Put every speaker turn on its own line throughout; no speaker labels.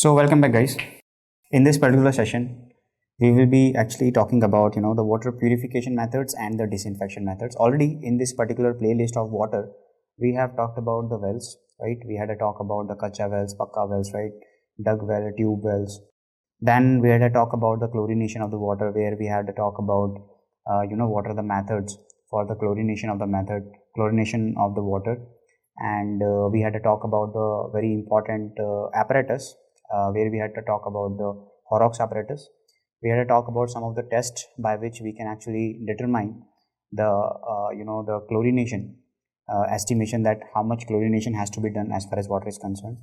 So welcome back, guys. In this particular session, we will be actually talking about the water purification methods and the disinfection methods. Already in this particular playlist of water, we have talked about the wells, right? We had a talk about the kacha wells, pakka wells, right? Dug well, tube wells. Then we had a talk about the chlorination of the water, where we had a talk about what are the methods for the chlorination of the water, and we had to talk about the very important apparatus, where we had to talk about the Horrocks apparatus. We had to talk about some of the tests by which we can actually determine the the chlorination estimation, that how much chlorination has to be done as far as water is concerned.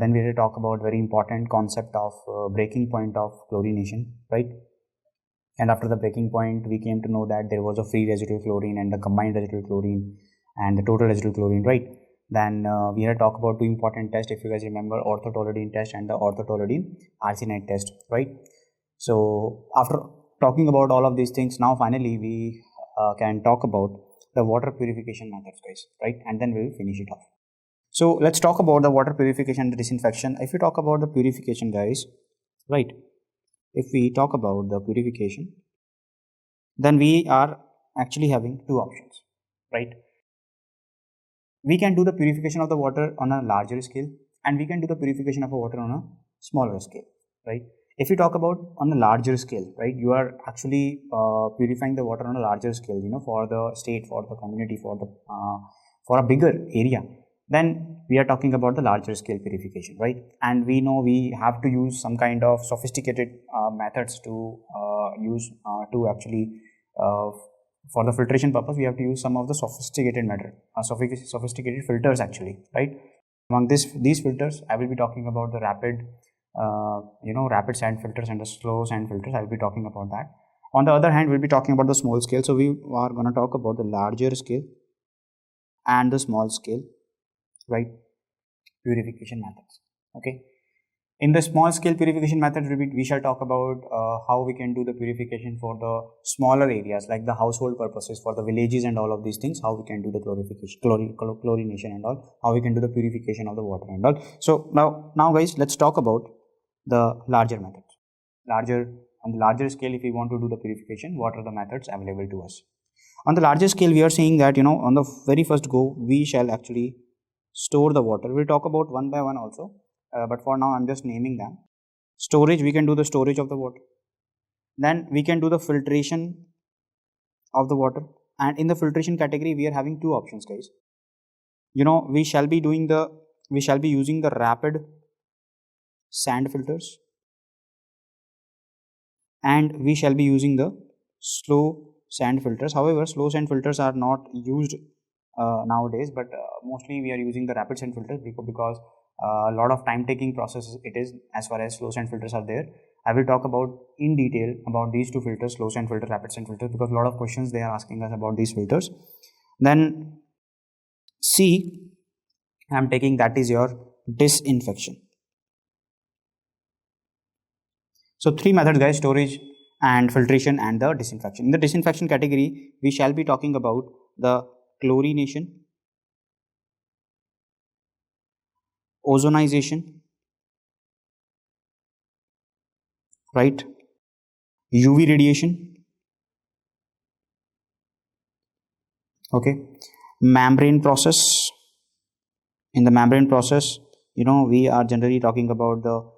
Then we had to talk about very important concept of breaking point of chlorination, right? And after the breaking point, we came to know that there was a free residual chlorine and the combined residual chlorine and the total residual chlorine, right? Then we had to talk about two important tests, if you guys remember, orthotoluidine test and the orthotoluidine arsenide test, right? So after talking about all of these things, now finally we can talk about the water purification methods, guys, right? And then we will finish it off. So let's talk about the water purification and disinfection. If you talk about the purification, guys, right? If we talk about the purification, then we are actually having two options, right? We can do the purification of the water on a larger scale, and we can do the purification of the water on a smaller scale, right? If you talk about on a larger scale, right, you are actually purifying the water on a larger scale, for the state, for the community, for a bigger area. Then we are talking about the larger scale purification, right? And we know we have to use some kind of sophisticated methods to use to actually for the filtration purpose. We have to use some of the sophisticated sophisticated filters actually, right? Among these filters, I will be talking about the rapid rapid sand filters and the slow sand filters. I will be talking about that. On the other hand, we'll be talking about the small scale. So we are going to talk about the larger scale and the small scale, right, purification methods. Okay, in the small scale purification methods, we shall talk about how we can do the purification for the smaller areas, like the household purposes, for the villages and all of these things, how we can do the chlorination and all, how we can do the purification of the water and all. So now guys, let's talk about the larger methods. On the larger scale, if we want to do the purification, what are the methods available to us? On the larger scale, we are saying that on the very first go, we shall actually store the water. We'll talk about one by one also, but for now I'm just naming them. Storage, we can do the storage of the water. Then we can do the filtration of the water, and in the filtration category we are having two options, guys. We shall be using the rapid sand filters, and we shall be using the slow sand filters. However, slow sand filters are not used nowadays, but mostly we are using the rapid sand filters because a lot of time taking process it is, as far as slow sand filters are there. I will talk about in detail about these two filters, slow sand filter, rapid sand filter, because a lot of questions they are asking us about these filters. Then C, I am taking, that is your disinfection. So three methods, guys: storage and filtration and the disinfection. In the disinfection category, we shall be talking about the chlorination, ozonization, right, UV radiation, okay, membrane process. In the membrane process, we are generally talking about the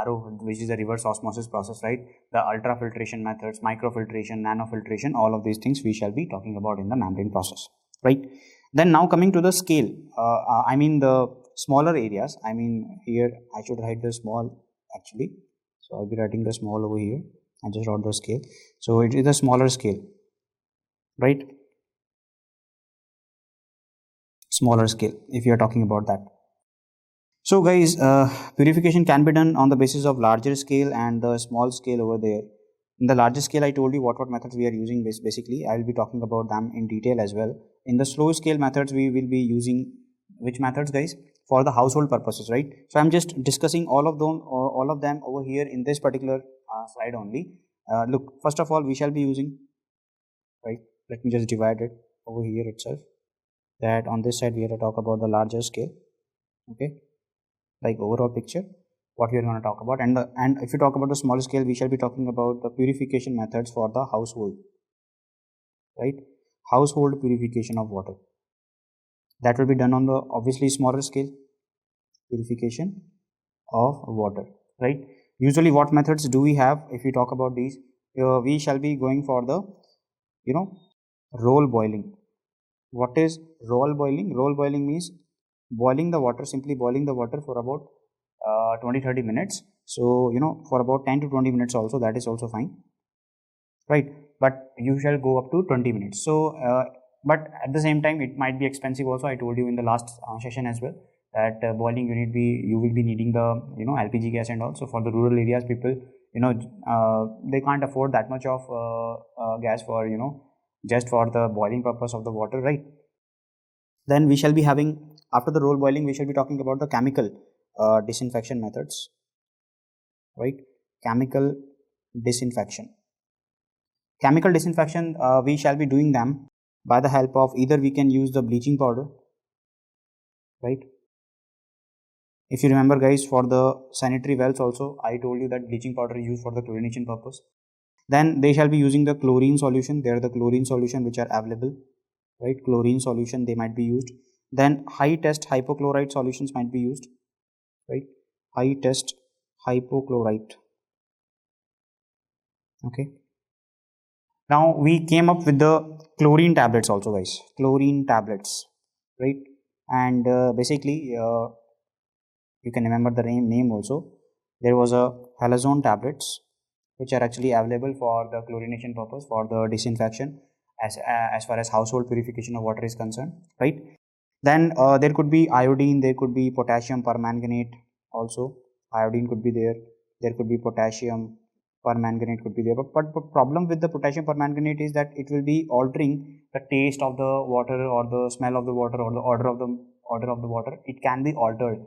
RO, which is the reverse osmosis process, right? The ultrafiltration methods, microfiltration, nanofiltration, all of these things we shall be talking about in the membrane process, right? Then now coming to the scale, I mean the smaller areas. I mean, here I should write the small actually. So I'll be writing the small over here. I just wrote the scale. So it is a smaller scale, right? Smaller scale, if you are talking about that. So guys, purification can be done on the basis of larger scale and the small scale over there. In the larger scale, I told you what methods we are using. Basically, I will be talking about them in detail as well. In the slow scale methods, we will be using which methods, guys? For the household purposes, right? So I'm just discussing all of them over here in this particular slide only. Look, first of all, we shall be using, right? Let me just divide it over here itself. That on this side we have to talk about the larger scale, okay, like overall picture. what we are going to talk about. And if you talk about the smaller scale, we shall be talking about the purification methods for the household, right? Household purification of water. That will be done on the obviously smaller scale, purification of water, right? Usually what methods do we have if we talk about these? We shall be going for the, roll boiling. What is roll boiling? Roll boiling means boiling the water, simply boiling the water for about 20-30 minutes. So, for about 10 to 20 minutes also, that is also fine, right? But you shall go up to 20 minutes. So, but at the same time, it might be expensive also. I told you in the last session as well that boiling you will be needing the, LPG gas and all. So for the rural areas, people, they can't afford that much of gas for, just for the boiling purpose of the water, right? Then we shall be having, after the roll boiling, we shall be talking about the chemical disinfection methods, right? Chemical disinfection. Chemical disinfection, we shall be doing them by the help of either we can use the bleaching powder, right? If you remember guys, for the sanitary wells also, I told you that bleaching powder is used for the chlorination purpose. Then they shall be using the chlorine solution. They are the chlorine solution which are available, right? Chlorine solution, they might be used. Then high test hypochlorite solutions might be used, right? High test hypochlorite. Okay. Now we came up with the chlorine tablets also guys. Chlorine tablets, right? And basically you can remember the name also. There was a halazone tablets which are actually available for the chlorination purpose, for the disinfection as far as household purification of water is concerned, right? Then there could be iodine, there could be potassium permanganate also. Iodine could be there. There could be potassium permanganate could be there. But problem with the potassium permanganate is that it will be altering the taste of the water or the smell of the water or the odor of the water. It can be altered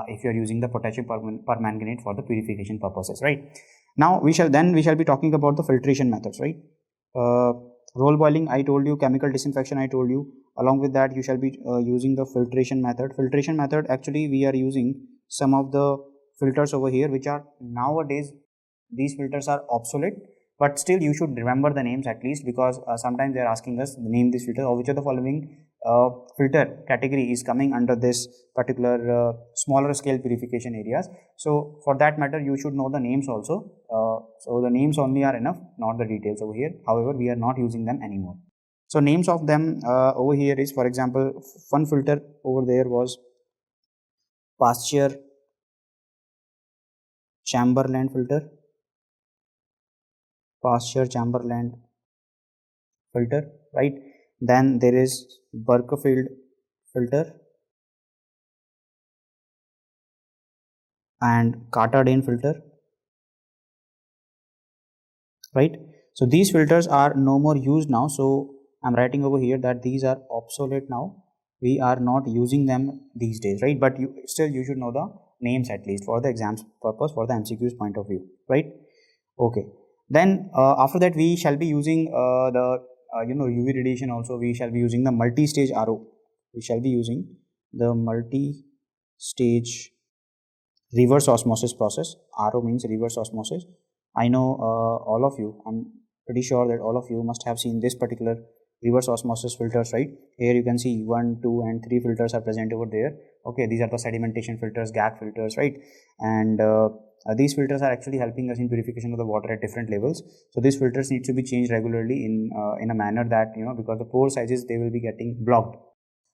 if you are using the potassium permanganate for the purification purposes, right? Now we shall be talking about the filtration methods, right? Roll boiling, I told you. Chemical disinfection, I told you. Along with that, you shall be using the filtration method. Filtration method, actually we are using some of the filters over here which are nowadays, these filters are obsolete, but still you should remember the names at least, because sometimes they are asking us name this filter or which of the following filter category is coming under this particular smaller scale purification areas. So for that matter, you should know the names also. So the names only are enough, not the details over here. However, we are not using them anymore. So names of them over here is, for example, one filter over there was pasture Chamberlain filter, pasture Chamberlain filter, right? Then there is Berkefield filter and Carterdine filter, right? So these filters are no more used now. So I'm writing over here that these are obsolete now. We are not using them these days, right? But you should know the names at least for the exams purpose, for the MCQs point of view, right? Okay. Then after that, we shall be using the UV radiation also. We shall be using the multi-stage RO. We shall be using the multi-stage reverse osmosis process. RO means reverse osmosis. I know all of you, I'm pretty sure that all of you must have seen this particular reverse osmosis filters, right? Here you can see 1, 2 and 3 filters are present over there. Okay, these are the sedimentation filters, GAC filters, right? And these filters are actually helping us in purification of the water at different levels. So these filters need to be changed regularly in a manner that, because the pore sizes, they will be getting blocked.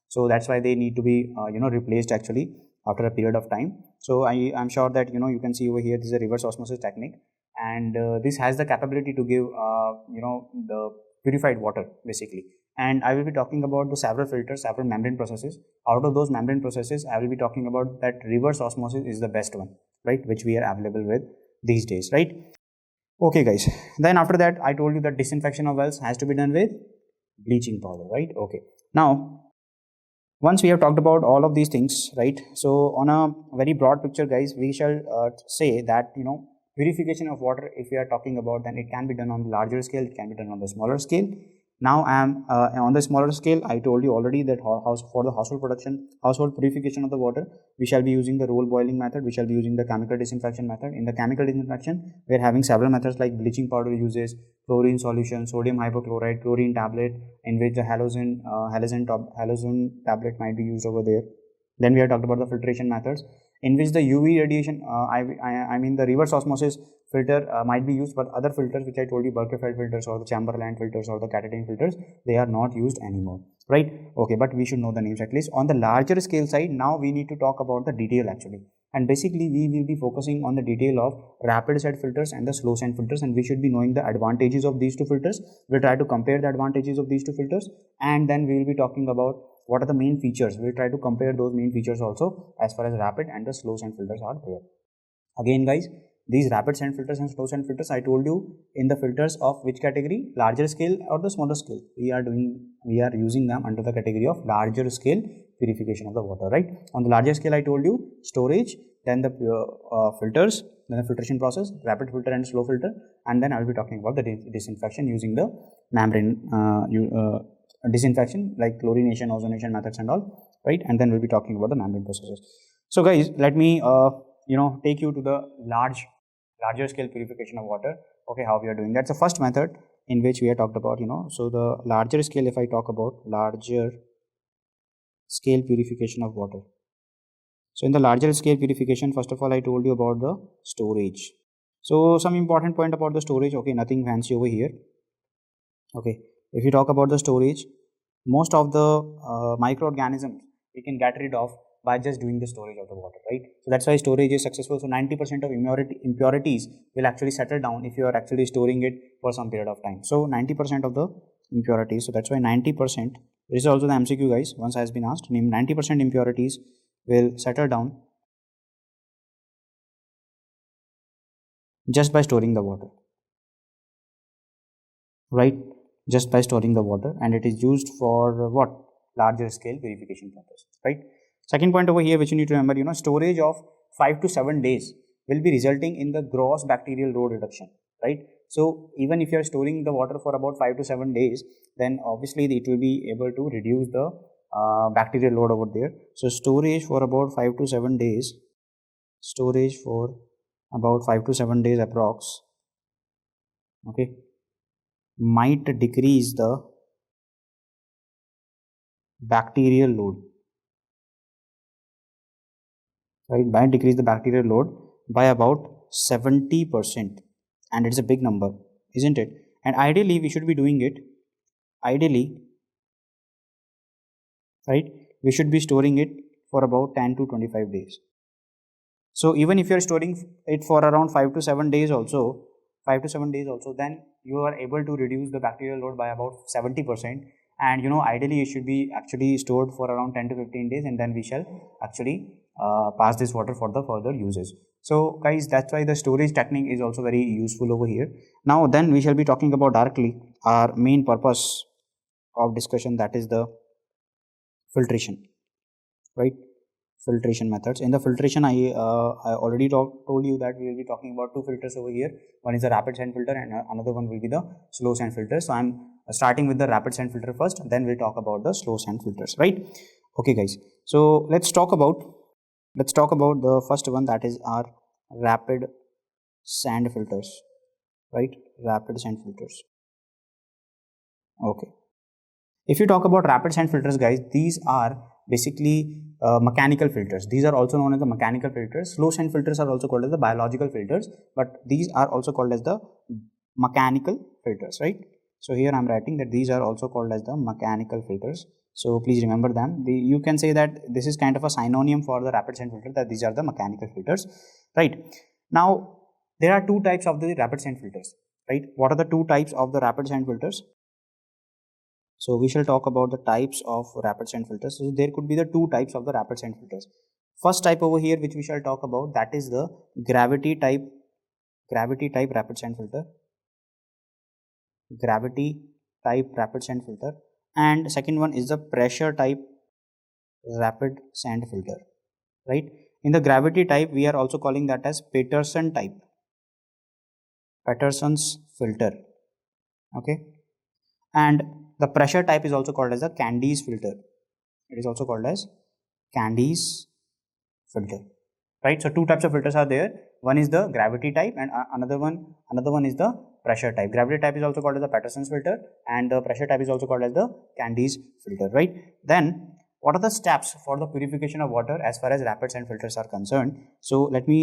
So that's why they need to be replaced actually after a period of time. So I'm sure that you can see over here, this is a reverse osmosis technique, and this has the capability to give the purified water basically. And I will be talking about the several filters, several membrane processes. Out of those membrane processes, I will be talking about that reverse osmosis is the best one, right, which we are available with these days, right? Okay guys, then after that, I told you that disinfection of wells has to be done with bleaching powder, right? Okay, now once we have talked about all of these things, right, so on a very broad picture guys, we shall say that purification of water, if we are talking about, then it can be done on the larger scale, it can be done on the smaller scale. Now I am on the smaller scale. I told you already that for the household purification of the water, we shall be using the roll boiling method. We shall be using the chemical disinfection method. In the chemical disinfection, we are having several methods like bleaching powder uses, chlorine solution, sodium hypochlorite, chlorine tablet, in which the halogen tablet might be used over there. Then we have talked about the filtration methods, in which the UV radiation, I mean the reverse osmosis filter might be used, but other filters which I told you, Birkenfeld filters or the Chamberlain filters or the Catadine filters, they are not used anymore, right? Okay, but we should know the names at least. On the larger scale side, now we need to talk about the detail actually. And basically, we will be focusing on the detail of rapid set filters and the slow set filters, and we should be knowing the advantages of these two filters. We'll try to compare the advantages of these two filters, and then we will be talking about what are the main features. We'll try to compare those main features also as far as rapid and the slow sand filters are there. Again guys, these rapid sand filters and slow sand filters, I told you in the filters of which category, larger scale or the smaller scale. We are using them under the category of larger scale purification of the water, right? On the larger scale, I told you storage, then the filters, then the filtration process, rapid filter and slow filter, and then I will be talking about the disinfection using the membrane disinfection like chlorination, ozonation methods and all, right? And then we'll be talking about the membrane processes. So guys, let me take you to the larger scale purification of water. Okay, how we are doing. That's the first method in which we have talked about, so the larger scale, if I talk about larger scale purification of water. So in the larger scale purification, first of all, I told you about the storage. So some important point about the storage. Okay, nothing fancy over here. Okay, if you talk about the storage, most of the microorganisms we can get rid of by just doing the storage of the water, right? So that's why storage is successful. So 90% of impurities will actually settle down if you are actually storing it for some period of time. So 90% of the impurities, so that's why 90%, this is also the MCQ guys, once has been asked, name 90% impurities will settle down just by storing the water, right? Just by storing the water, and it is used for what? Larger scale purification purposes, right? Second point over here which you need to remember, storage of 5 to 7 days will be resulting in the gross bacterial load reduction, right? So even if you are storing the water for about 5 to 7 days, then obviously it will be able to reduce the bacterial load over there. So storage for about 5 to 7 days, storage for about 5 to 7 days approx, okay, might decrease the bacterial load, right? Might decrease the bacterial load by about 70%, and it's a big number, isn't it? And ideally we should be doing it, right? We should be storing it for about 10 to 25 days. So even if you are storing it for around 5 to 7 days also, then you are able to reduce the bacterial load by about 70%. And ideally it should be actually stored for around 10 to 15 days, and then we shall actually pass this water for the further uses. So guys, that's why the storage technique is also very useful over here. Now then we shall be talking about directly our main purpose of discussion, that is the filtration, right? Filtration methods. In the filtration, I already told you that we will be talking about two filters over here. One is the rapid sand filter and another one will be the slow sand filter. So I'm starting with the rapid sand filter first, then we'll talk about the slow sand filters, right? Okay guys, so let's talk about the first one, that is our rapid sand filters, right? Rapid sand filters. Okay, if you talk about rapid sand filters guys, these are basically mechanical filters. These are also known as the mechanical filters. Slow sand filters are also called as the biological filters, but these are also called as the mechanical filters, right? So here I'm writing that these are also called as the mechanical filters. So please remember them. You can say that this is kind of a synonym for the rapid sand filter, that these are the mechanical filters, right? Now there are two types of the rapid sand filters, right? What are the two types of the rapid sand filters? So we shall talk about the types of rapid sand filters. So there could be the two types of the rapid sand filters. First type over here which we shall talk about, that is the gravity type rapid sand filter. Gravity type rapid sand filter. And second one is the pressure type rapid sand filter, right? In the gravity type, we are also calling that as Peterson's filter, okay? And The pressure type is also called as a Candice filter. It is also called as Candice filter, right? So two types of filters are there. One is the gravity type, and another one is the pressure type. Gravity type is also called as the Patterson's filter, and the pressure type is also called as the Candice filter, right? Then what are the steps for the purification of water as far as rapids and filters are concerned? So let me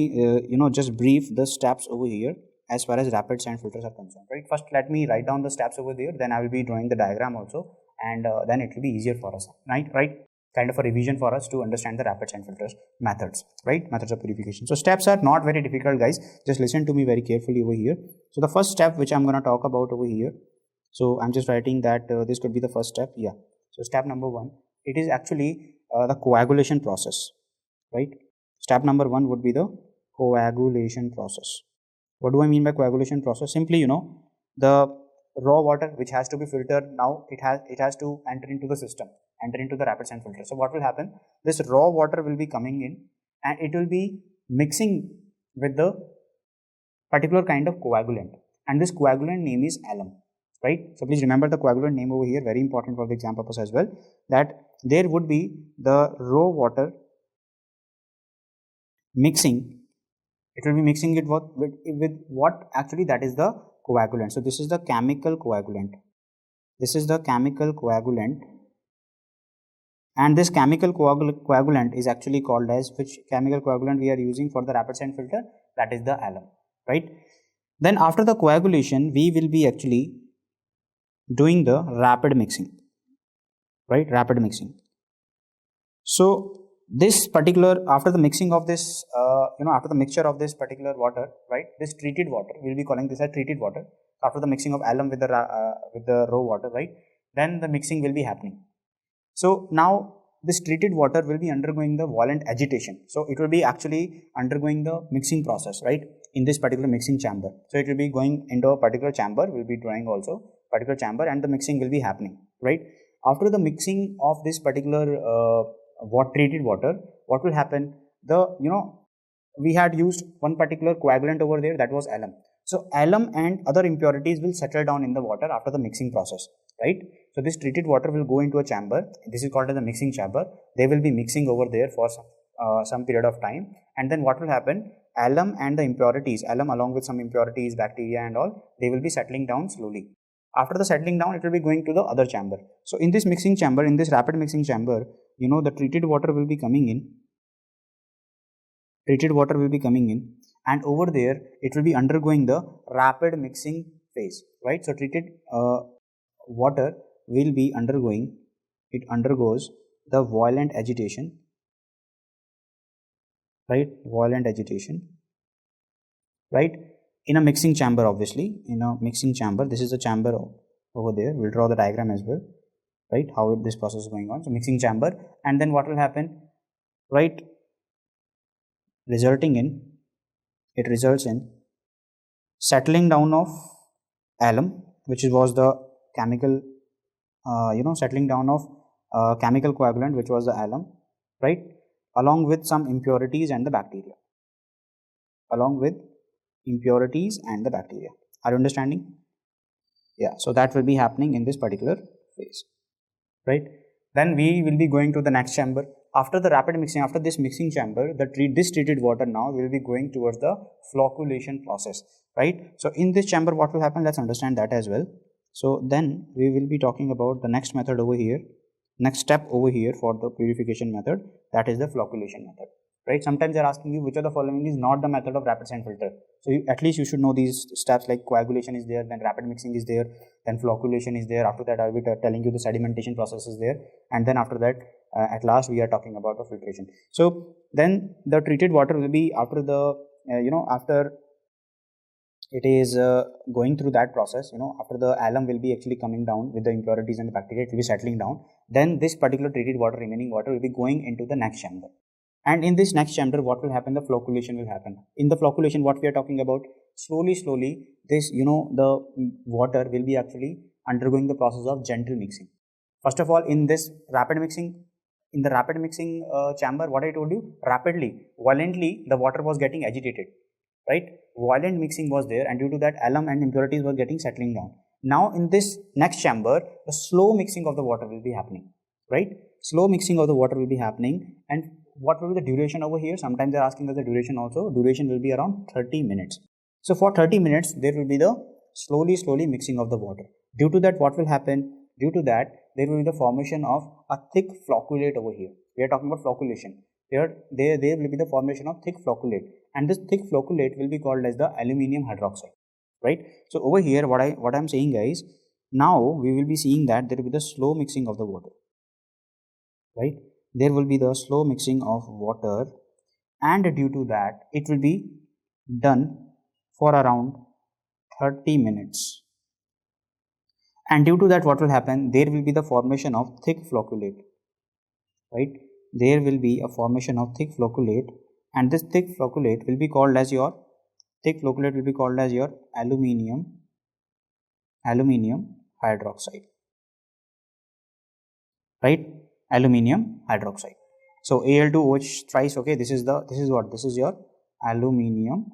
just brief the steps over here as far as rapids and filters are concerned, right? First let me write down the steps over there, then I will be drawing the diagram also, and then it will be easier for us, right? Kind of a revision for us to understand the rapids and filters methods, right? Methods of purification. So steps are not very difficult, guys. Just listen to me very carefully over here. So the first step which I'm going to talk about over here, so I'm just writing that this could be the first step. Yeah. So step number 1, it is actually the coagulation process, right? Step number 1 would be the coagulation process. What do I mean by coagulation process? Simply, the raw water which has to be filtered, now it has to enter into the system, enter into the rapids and filters. So what will happen? This raw water will be coming in and it will be mixing with the particular kind of coagulant, and this coagulant name is alum, right? So please remember the coagulant name over here, very important for the exam purpose as well, that there would be the raw water mixing. It will be mixing it with what actually, that is the coagulant. So this is the chemical coagulant. This is the chemical coagulant, and this chemical coagulant is actually called as, which chemical coagulant we are using for the rapids and filter? That is the alum, right? Then after the coagulation, we will be actually doing the rapid mixing, right? Rapid mixing. So this particular, after the mixing of this, after the mixture of this particular water, right? This treated water, we will be calling this as treated water. After the mixing of alum with the raw water, right? Then the mixing will be happening. So now this treated water will be undergoing the violent agitation. So it will be actually undergoing the mixing process, right? In this particular mixing chamber. So it will be going into a particular chamber, we'll be drawing also particular chamber, and the mixing will be happening, right? After the mixing of this particular treated water, what will happen? We had used one particular coagulant over there, that was alum. So alum and other impurities will settle down in the water after the mixing process, right? So this treated water will go into a chamber. This is called as the mixing chamber. They will be mixing over there for some period of time, and then what will happen? Alum and the impurities, alum along with some impurities, bacteria and all, they will be settling down slowly. After the settling down, it will be going to the other chamber. So in this mixing chamber, in this rapid mixing chamber, the treated water will be coming in. Treated water will be coming in, and over there it will be undergoing the rapid mixing phase, right? So treated water will be undergoing, it undergoes the violent agitation, right? Violent agitation, right? In a mixing chamber, obviously, in a mixing chamber. This is the chamber over there. We'll draw the diagram as well, right? How this process is going on. So mixing chamber, and then what will happen, right? It results in settling down of alum, which was the chemical, settling down of chemical coagulant, which was the alum, right? Along with some impurities and the bacteria. Along with impurities and the bacteria. Are you understanding? Yeah. So that will be happening in this particular phase, right? Then we will be going to the next chamber. After the rapid mixing, after this mixing chamber, this treated water now will be going towards the flocculation process, right? So in this chamber, what will happen? Let's understand that as well. So then we will be talking about the next method over here, next step over here for the purification method, that is the flocculation method, right? Sometimes they are asking you which of the following is not the method of rapids and filter. So at least you should know these steps, like coagulation is there, then rapid mixing is there, then flocculation is there. After that, I will be telling you the sedimentation process is there, and then after that, at last we are talking about the filtration. So then the treated water will be after the after it is going through that process, after the alum will be actually coming down with the impurities and the bacteria, it will be settling down. Then this particular treated water, remaining water, will be going into the next chamber. And in this next chamber, what will happen? The flocculation will happen. In the flocculation, what we are talking about, slowly, this, the water will be actually undergoing the process of gentle mixing. First of all, in this rapid mixing, in the rapid mixing chamber, what I told you, violently, the water was getting agitated, right? Violent mixing was there, and due to that, alum and impurities were getting settling down. Now in this next chamber, the slow mixing of the water will be happening, right? Slow mixing of the water will be happening. And what will be the duration over here? Sometimes they're asking us the duration also. Duration will be around 30 minutes. So for 30 minutes, there will be the slowly mixing of the water. Due to that, what will happen? Due to that, there will be the formation of a thick flocculate over here. We are talking about flocculation. There will be the formation of thick flocculate, and this thick flocculate will be called as the aluminium hydroxide, right? So over here, what I'm saying, guys, now we will be seeing that there will be the slow mixing of the water, right? There will be the slow mixing of water, and due to that, it will be done for around 30 minutes. And due to that, what will happen? There will be the formation of thick flocculate, right? There will be a formation of thick flocculate, and this thick flocculate will be called as your aluminium hydroxide, right? Aluminium hydroxide. So Al2OH thrice. Okay, this is your aluminium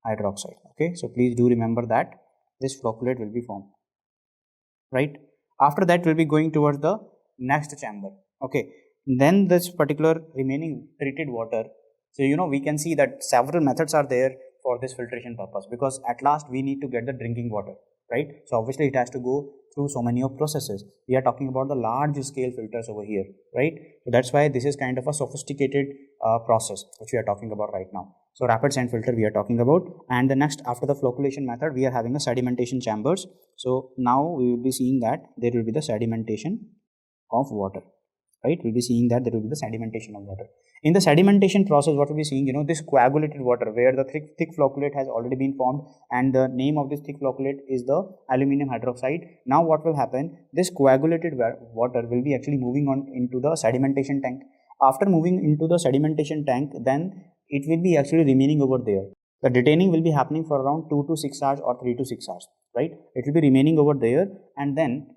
hydroxide. Okay, so please do remember that this flocculate will be formed, right? After that, we'll be going towards the next chamber. Okay, then this particular remaining treated water. So we can see that several methods are there for this filtration purpose, because at last we need to get the drinking water, right? So obviously it has to go through so many of processes. We are talking about the large scale filters over here, right? So that's why this is kind of a sophisticated process which we are talking about right now. So rapid sand filter we are talking about, and the next, after the flocculation method, we are having a sedimentation chambers. So now we will be seeing that there will be the sedimentation of water, right? We'll be seeing that there will be the sedimentation of water. In the sedimentation process, what we'll be seeing, this coagulated water where the thick flocculate has already been formed, and the name of this thick flocculate is the aluminium hydroxide. Now what will happen? This coagulated water will be actually moving on into the sedimentation tank. After moving into the sedimentation tank, then it will be actually remaining over there. The detaining will be happening for around 2 to 6 hours or 3 to 6 hours, right? It will be remaining over there, and then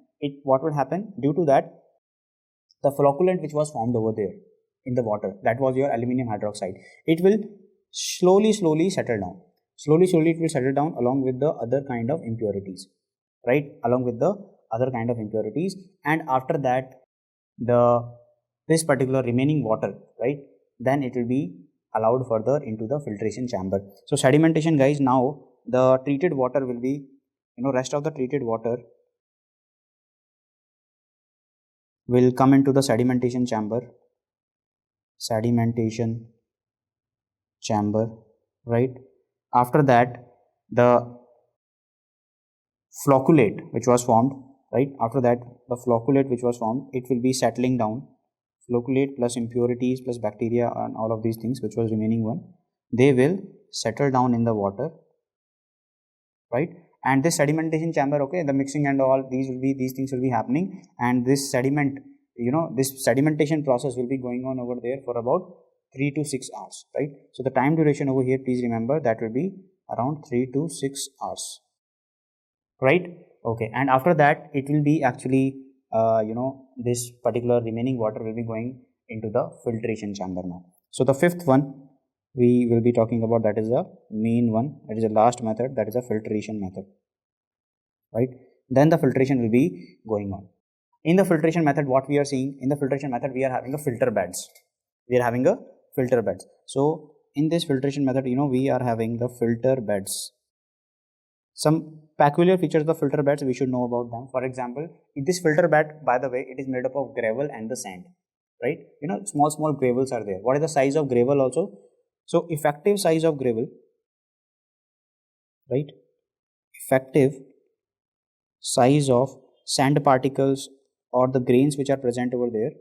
what will happen? Due to that, the flocculant which was formed over there in the water, that was your aluminium hydroxide, it will slowly settle down. Slowly it will settle down along with the other kind of impurities, right? Along with the other kind of impurities, and after that, this particular remaining water, right, then it will be allowed further into the filtration chamber. So sedimentation, guys, now the treated water will be, rest of the treated water will come into the sedimentation chamber, right? After that, the flocculate which was formed, right? After that, the flocculate which was formed, it will be settling down. Flocculate plus impurities plus bacteria and all of these things which was remaining one, they will settle down in the water, right? And this sedimentation chamber, okay, the mixing and all these things will be happening, and this sediment, this sedimentation process will be going on over there for about 3 to 6 hours, right? So the time duration over here, please remember, that will be around 3 to 6 hours, right? Okay, and after that, it will be actually this particular remaining water will be going into the filtration chamber now. So the fifth one we will be talking about, that is the main one, that is the last method, that is the filtration method, right? Then the filtration will be going on. In the filtration method, what we are seeing, in the filtration method, we are having a filter beds. So in this filtration method, we are having the filter beds. Some peculiar features of the filter beds we should know about them. For example, in this filter bed, by the way, it is made up of gravel and the sand, right? Small gravels are there. What is the size of gravel also? So effective size of gravel, right? Effective size of sand particles or the grains which are present over there,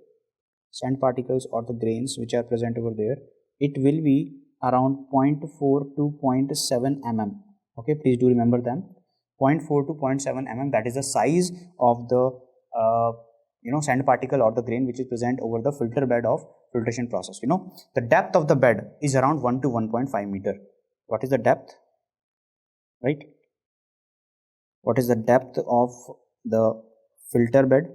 it will be around 0.4 to 0.7 mm. Okay, please do remember them. 0.4 to 0.7 mm, that is the size of the sand particle or the grain which is present over the filter bed of filtration process. The depth of the bed is around 1 to 1.5 meter. What is the depth, right? What is the depth of the filter bed?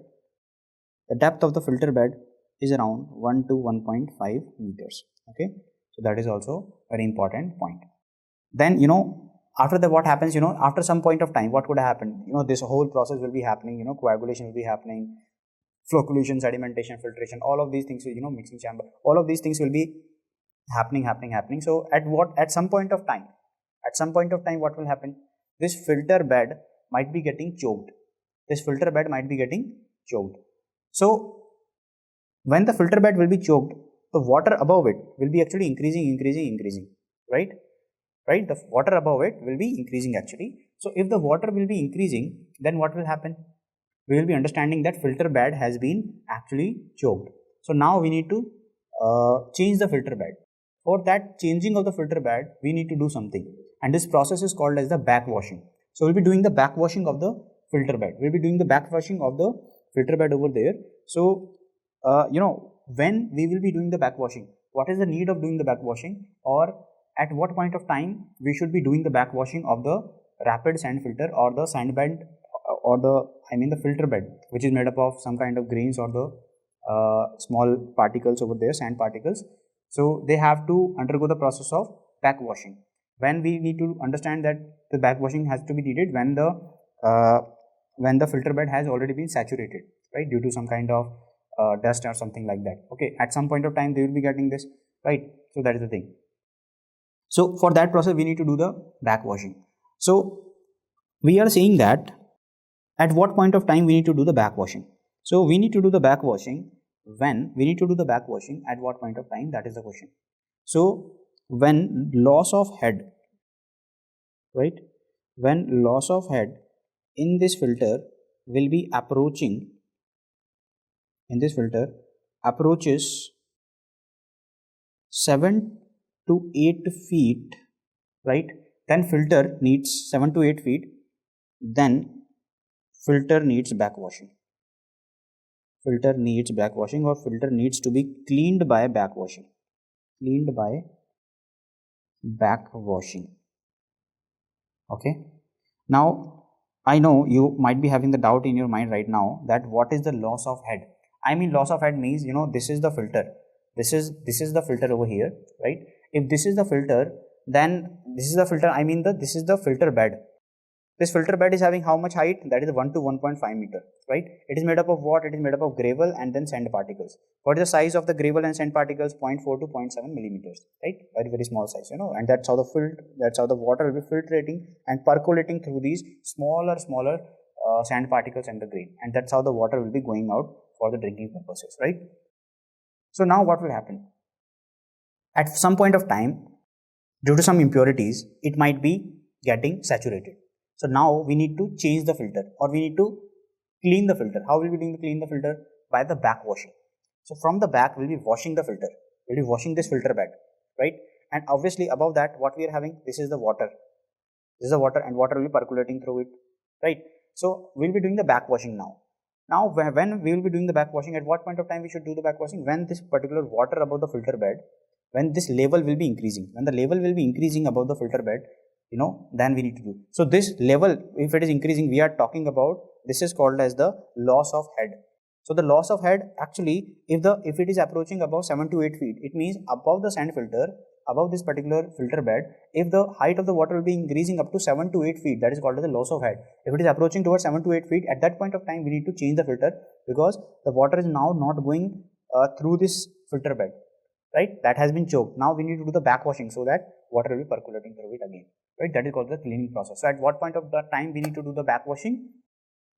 The depth of the filter bed is around 1 to 1.5 meters. Okay, so that is also very important point. Then after that, what happens, after some point of time, what could happen? This whole process will be happening, coagulation will be happening, flocculation, sedimentation, filtration, all of these things, mixing chamber, all of these things will be happening. So at some point of time, what will happen? This filter bed might be getting choked. So when the filter bed will be choked, the water above it will be actually increasing, right? The water above it will be increasing actually. So if the water will be increasing, then what will happen? We will be understanding that filter bed has been actually choked. So now we need to change the filter bed. For that changing of the filter bed, we need to do something, and this process is called as the backwashing. So we'll be doing the backwashing of the filter bed. Over there. So when we will be doing the backwashing, what is the need of doing the backwashing, or at what point of time we should be doing the backwashing of the rapid sand filter or the sand bed, or the filter bed, which is made up of some kind of grains or the small particles over there, sand particles. So they have to undergo the process of backwashing. When we need to understand that the backwashing has to be needed when the filter bed has already been saturated, right, due to some kind of dust or something like that. Okay, at some point of time they will be getting this, right? So that is the thing. So for that process we need to do the backwashing. So we are saying that at what point of time we need to do the backwashing. So we need to do the backwashing when we need to do the backwashing at what point of time, that is the question. So when loss of head, right, when loss of head in this filter will be approaching, approaches 7 to 8 feet, right, then filter needs 7 to 8 feet, then filter needs backwashing. Or filter needs to be cleaned by backwashing. Okay. Now I know you might be having the doubt in your mind right now that what is the loss of head. I mean, loss of head means, this is the filter. This is the filter over here, right? If this is the filter, then this is the filter. I mean, this is the filter bed. This filter bed is having how much height? That is 1 to 1.5 meter, right? It is made up of what? It is made up of gravel and then sand particles. What is the size of the gravel and sand particles? 0.4 to 0.7 millimeters, right? Very small size, and that's how the water will be filtrating and percolating through these smaller sand particles and the grain, and that's how the water will be going out for the drinking purposes, right? So now what will happen? At some point of time, due to some impurities, it might be getting saturated. So now we need to change the filter, or we need to clean the filter. How will we clean the filter? By the backwashing. So from the back, we'll be washing the filter. We'll be washing this filter bed, right? And obviously above that, what we are having, this is the water. And water will be percolating through it, right? So we'll be doing the backwashing now. Now when we will be doing the backwashing, at what point of time we should do the backwashing? When this particular water above the filter bed, when this level will be increasing. When the level will be increasing above the filter bed, then we need to do. So this level, if it is increasing, we are talking about, this is called as the loss of head. So the loss of head, actually, if it is approaching above 7 to 8 feet, it means above the sand filter, above this particular filter bed, if the height of the water will be increasing up to 7 to 8 feet, that is called as the loss of head. If it is approaching towards 7 to 8 feet, at that point of time we need to change the filter, because the water is now not going through this filter bed, right? That has been choked. Now we need to do the backwashing so that water will be percolating through it again, right? That is called the cleaning process. So at what point of the time we need to do the backwashing?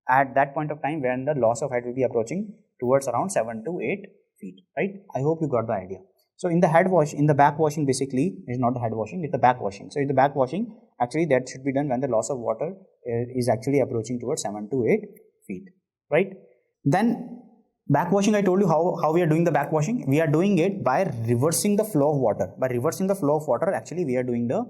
At that point of time when the loss of head will be approaching towards around 7 to 8 feet, right? I hope you got the idea. So in the backwashing, basically is not the head washing, it's the backwashing. So in the backwashing, actually that should be done when the loss of water is actually approaching towards 7 to 8 feet, right? Then backwashing, I told you how we are doing the backwashing. We are doing it by reversing the flow of water. Actually we are doing the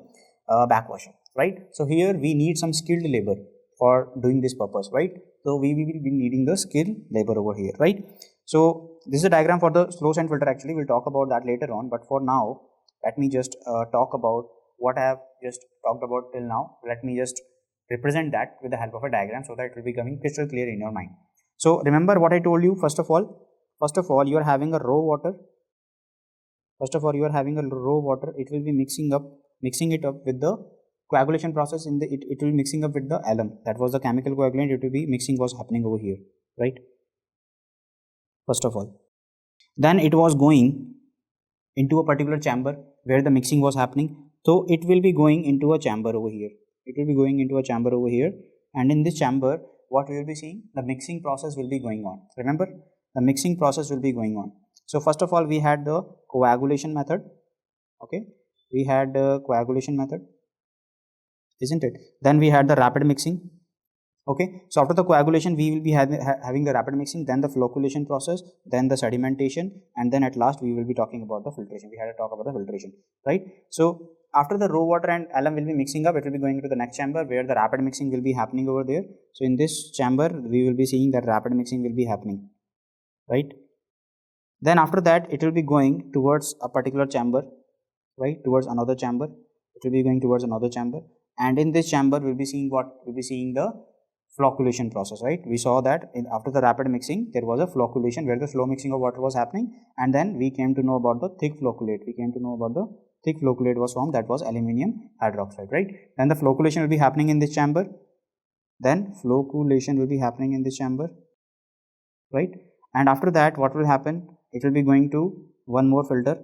backwashing, right? So here we need some skilled labor for doing this purpose, right? So we will be needing the skilled labor over here, right? So this is a diagram for the slow sand filter. Actually, we'll talk about that later on, but for now, let me just talk about what I have just talked about till now. Let me just represent that with the help of a diagram so that it will be coming crystal clear in your mind. So remember what I told you. First of all, you are having a raw water. It will be mixing it up with the coagulation process in the it will be mixing up with the alum. That was the chemical coagulant. It will be mixing was happening over here, right? First of all, then it was going into a particular chamber where the mixing was happening. So it will be going into a chamber over here. It will be going into a chamber over here, and in this chamber, what we will be seeing, the mixing process will be going on. Remember, the mixing process will be going on. So first of all, we had the coagulation method. Okay, we had the coagulation method, isn't it? Then we had the rapid mixing. Okay, so after the coagulation, we will be having the rapid mixing, then the flocculation process, then the sedimentation, and then at last we will be talking about the filtration. We had to talk about the filtration, right? So after the raw water and alum will be mixing up, it will be going to the next chamber where the rapid mixing will be happening over there. So in this chamber, we will be seeing that rapid mixing will be happening, right? Then after that, it will be going towards a particular chamber, right? Towards another chamber. It will be going towards another chamber, and in this chamber, we'll be seeing what? We'll be seeing the flocculation process, right? We saw that after the rapid mixing, there was a flocculation where the slow mixing of water was happening, and then we came to know about the thick flocculate. We came to know about the thick flocculate was formed, that was aluminium hydroxide, right? Then the flocculation will be happening in this chamber. Then flocculation will be happening in this chamber, right? And after that, what will happen? It will be going to one more filter,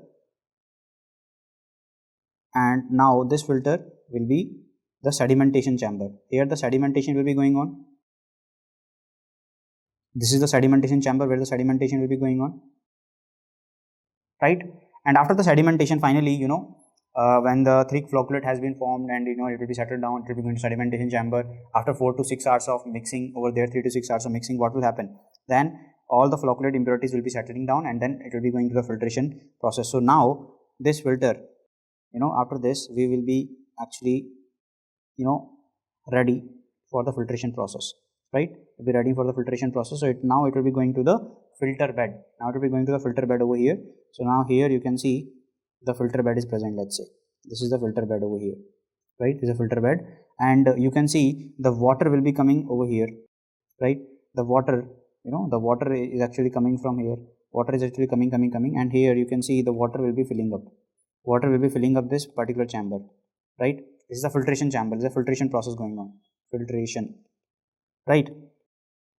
and now this filter will be the sedimentation chamber. Here the sedimentation will be going on. This is the sedimentation chamber where the sedimentation will be going on, right? And after the sedimentation, finally, when the thick flocculate has been formed and it will be settled down, it will be going to sedimentation chamber. After 4 to 6 hours of mixing over there, 3 to 6 hours of mixing, what will happen? Then all the flocculate impurities will be settling down, and then it will be going to the filtration process. So now this filter, after this, we will be actually ready for the filtration process, right? We'll be ready for the filtration process. So now it will be going to the filter bed. Now it will be going to the filter bed over here. So now here you can see the filter bed is present. Let's say this is the filter bed over here, right? This is a filter bed, and you can see the water will be coming over here, right? The water, the water is actually coming from here. Water is actually coming, and here you can see the water will be filling up. Water will be filling up this particular chamber, right? This is the filtration chamber. There is a filtration process going on. Filtration, right?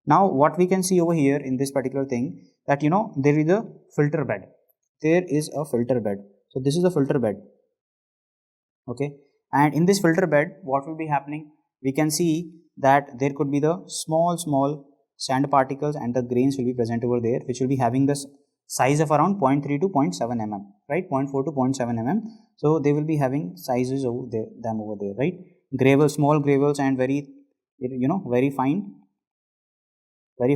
Now what we can see over here in this particular thing, that there is a filter bed. There is a filter bed. So this is the filter bed. Okay, and in this filter bed, what will be happening? We can see that there could be the small sand particles, and the grains will be present over there, which will be having the size of around 0.3 to 0.7 mm, right? 0.4 to 0.7 mm. So they will be having sizes over there, right? Gravel, small gravels, and very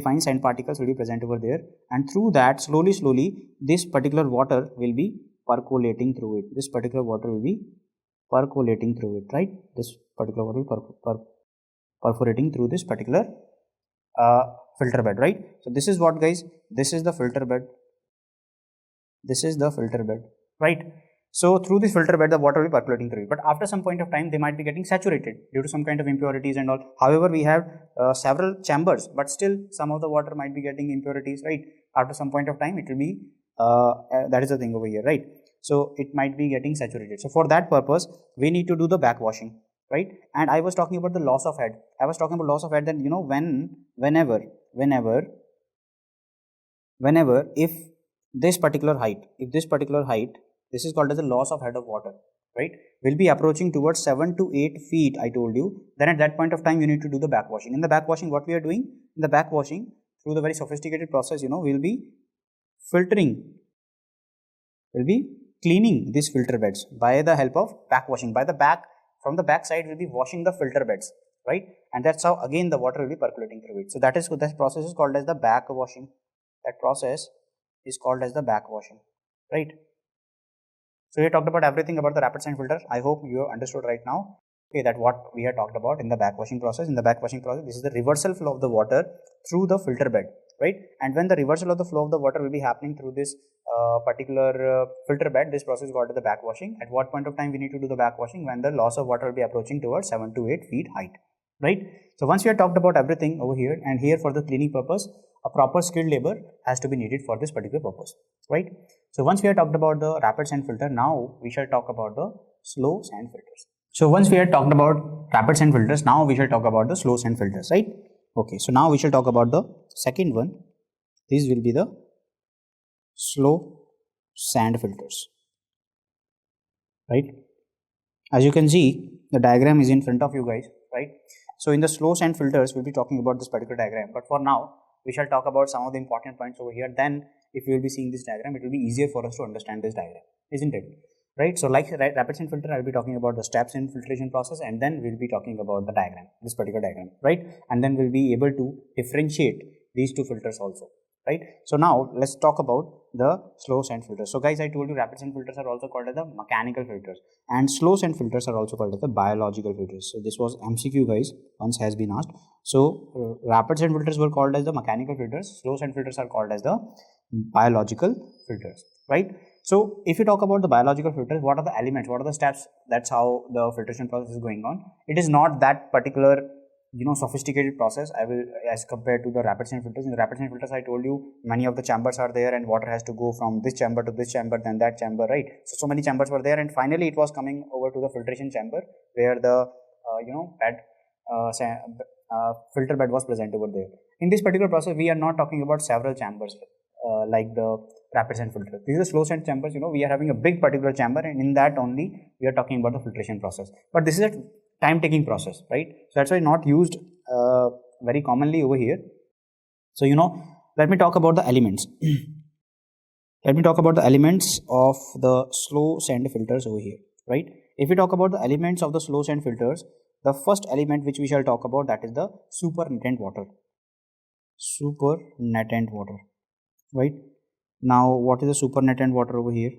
fine sand particles will be present over there, and through that, slowly this particular water will be percolating through it. This particular water will be percolating through it, right? This particular water will be perforating through this particular filter bed, right? So this is what, guys, this is the filter bed. This is the filter bed, right? So through this filter bed, the water will be percolating through it, but after some point of time, they might be getting saturated due to some kind of impurities and all. However, we have several chambers, but still some of the water might be getting impurities, right? After some point of time, it will be that is the thing over here, right? So it might be getting saturated. So for that purpose, we need to do the backwashing, right? And I was talking about the loss of head. I was talking about loss of head, that whenever if this particular height, this is called as the loss of head of water, right, will be approaching towards 7 to 8 feet, I told you, then at that point of time you need to do the backwashing. In the backwashing, what we are doing? In the backwashing, through the very sophisticated process, we'll be filtering, we'll be cleaning these filter beds by the help of backwashing. From the back side, we'll be washing the filter beds, right? And that's how again the water will be percolating through it. So that process is called as the backwashing. That process is called as the backwashing, right? So we talked about everything about the rapid sand filter. I hope you understood right now. Okay, that what we had talked about in the backwashing process. In the backwashing process, this is the reversal flow of the water through the filter bed, right? And when the reversal of the flow of the water will be happening through this particular filter bed, this process is called the backwashing. At what point of time we need to do the backwashing? When the loss of water will be approaching towards 7 to 8 feet height, right? So once we have talked about everything over here, and here for the cleaning purpose, a proper skilled labor has to be needed for this particular purpose, right? So once we have talked about the rapid sand filter, now we shall talk about the slow sand filters. So once we had talked about rapid sand filters, now we shall talk about the slow sand filters, right? Okay, so now we shall talk about the second one. These will be the slow sand filters, right? As you can see, the diagram is in front of you guys, right? So in the slow sand filters, we'll be talking about this particular diagram. But for now, we shall talk about some of the important points over here. Then, if you will be seeing this diagram, it will be easier for us to understand this diagram, isn't it? Right? So like rapid sand filter, I'll be talking about the steps in filtration process, and then we'll be talking about the diagram, this particular diagram, right? And then we'll be able to differentiate these two filters also, right? So now let's talk about the slow sand filters. So guys, I told you rapid sand filters are also called as the mechanical filters, and slow sand filters are also called as the biological filters. So this was MCQ guys, once has been asked. So rapid sand filters were called as the mechanical filters, slow sand filters are called as the biological filters, right? So if you talk about the biological filters, what are the elements, what are the steps, that's how the filtration process is going on. It is not that particular sophisticated process I will as compared to the rapid sand filters. In the rapid sand filters, I told you many of the chambers are there and water has to go from this chamber to this chamber, then that chamber, right? So many chambers were there, and finally it was coming over to the filtration chamber where the filter bed was present over there. In this particular process, we are not talking about several chambers like the rapid sand filter. These are slow sand chambers. We are having a big particular chamber, and in that only we are talking about the filtration process. But this is a time taking process, right? So that's why not used very commonly over here. So let me talk about the elements. Let me talk about the elements of the slow sand filters over here, right? If we talk about the elements of the slow sand filters, the first element which we shall talk about, that is the supernatant water. Supernatant water, right? Now what is the supernatant water over here?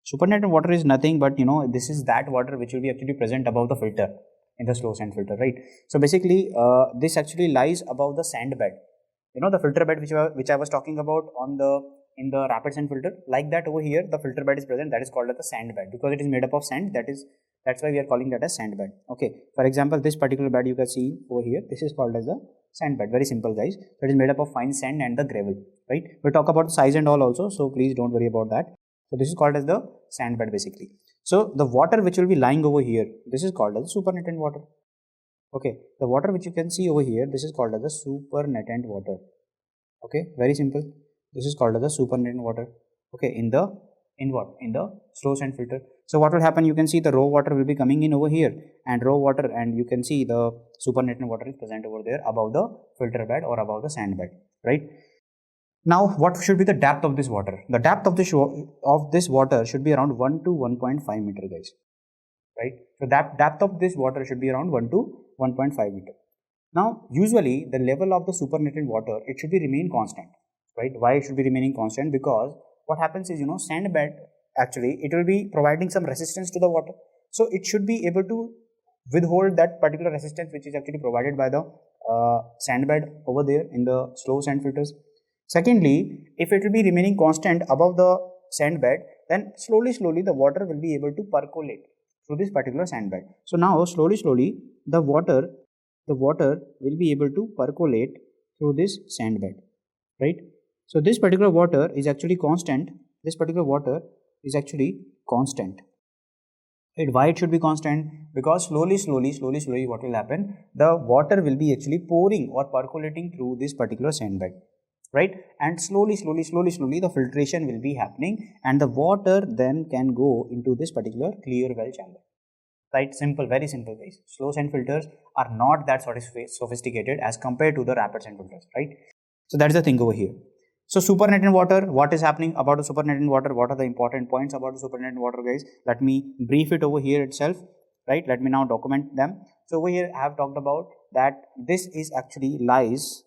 Supernatant water is nothing but this is that water which will be actually present above the filter in the slow sand filter, right? So basically this actually lies above the sand bed, the filter bed which I was talking about in the rapid sand filter. Like that over here the filter bed is present, that is called as the sand bed because it is made up of sand. That's why we are calling that as sand bed. Okay, for example, this particular bed you can see over here, this is called as the sand bed. Very simple guys. That is made up of fine sand and the gravel, right? We'll talk about the size and all also, so please don't worry about that. So this is called as the sand bed basically. So the water which will be lying over here, this is called as supernatant water. Okay, the water which you can see over here, this is called as the supernatant water. Okay, very simple. This is called as the supernatant water. Okay, in the slow sand filter. So what will happen, you can see the raw water will be coming in over here, and raw water, and you can see the supernatant water is present over there above the filter bed or above the sand bed, right? Now what should be the depth of this water? The depth of this water should be around 1 to 1.5 meter guys, right? So that depth of this water should be around 1 to 1.5 meter. Now usually the level of the supernatant water, it should be remain constant, right? Why it should be remaining constant? Because what happens is sand bed actually it will be providing some resistance to the water, so it should be able to withhold that particular resistance which is actually provided by the sand bed over there in the slow sand filters. Secondly, if it will be remaining constant above the sand bed, then slowly the water will be able to percolate through this particular sand bed. So now slowly the water will be able to percolate through this sand bed, right? So this particular water is actually constant. This particular water is actually constant. Right? Why it should be constant? Because slowly what will happen? The water will be actually pouring or percolating through this particular sand bed, right? And slowly the filtration will be happening, and the water then can go into this particular clear well chamber, right? Simple, very simple guys. Slow sand filters are not that sophisticated as compared to the rapid sand filters, right? So that's the thing over here. So supernatant water, what is happening about the supernatant water? What are the important points about the supernatant water guys? Let me brief it over here itself, right? Let me now document them. So over here I have talked about that this is actually lies